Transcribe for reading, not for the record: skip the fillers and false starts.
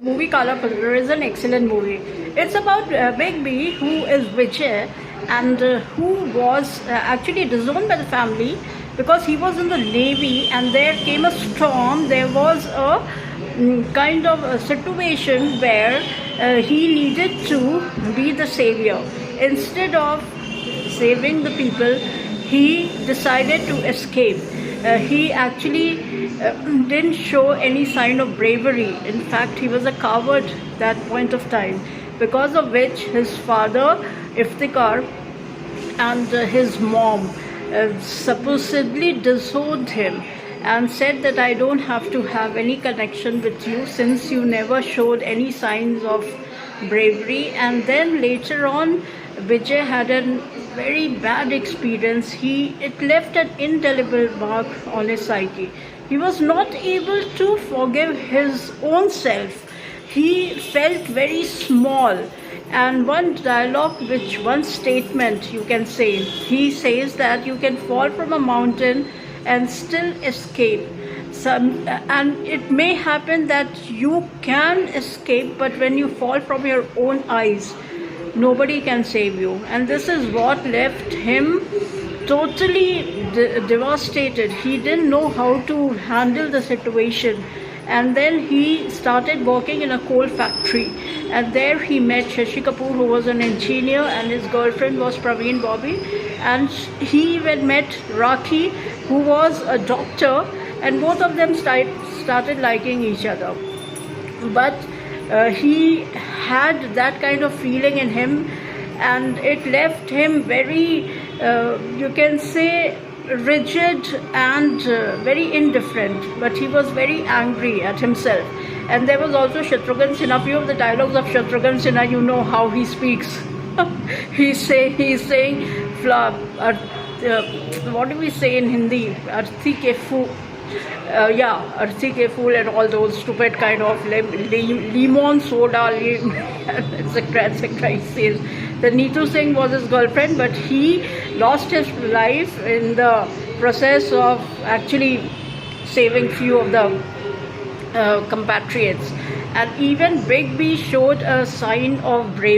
Movie Kala Pazhar is an excellent movie. It's about Big B, who is Vijay, and who was actually disowned by the family because he was in the navy, and there came a storm. There was a kind of a situation where he needed to be the savior. Instead of saving the people, he decided to escape. He actually didn't show any sign of bravery. In fact, he was a coward that point of time, because of which his father, Iftikhar, and his mom supposedly disowned him and said that I don't have to have any connection with you since you never showed any signs of bravery. And then later on, Vijay had a very bad experience. It left an indelible mark on his psyche. He was not able to forgive his own self. He felt very small. And one dialogue, one statement you can say, he says that you can fall from a mountain and still escape. And it may happen that you can escape, but when you fall from your own eyes, nobody can save you. And this is what left him totally devastated. He didn't know how to handle the situation. And then he started working in a coal factory, and there he met Shashi Kapoor, who was an engineer, and his girlfriend was Praveen Bobby, and he even met Rakhi, who was a doctor, and both of them started liking each other. But he had that kind of feeling in him, and it left him very, you can say, rigid and very indifferent. But he was very angry at himself. And there was also Shatrughan Sinha. Few of the dialogues of Shatrughan Sinha, you know how he speaks. He's saying, what do we say in Hindi? Arthi ke fool. Arthi ke fool, and all those stupid kind of lemon soda, etc. etc. He says. The Neetu Singh was his girlfriend, but he lost his life in the process of actually saving few of the compatriots. And even Big B showed a sign of bravery.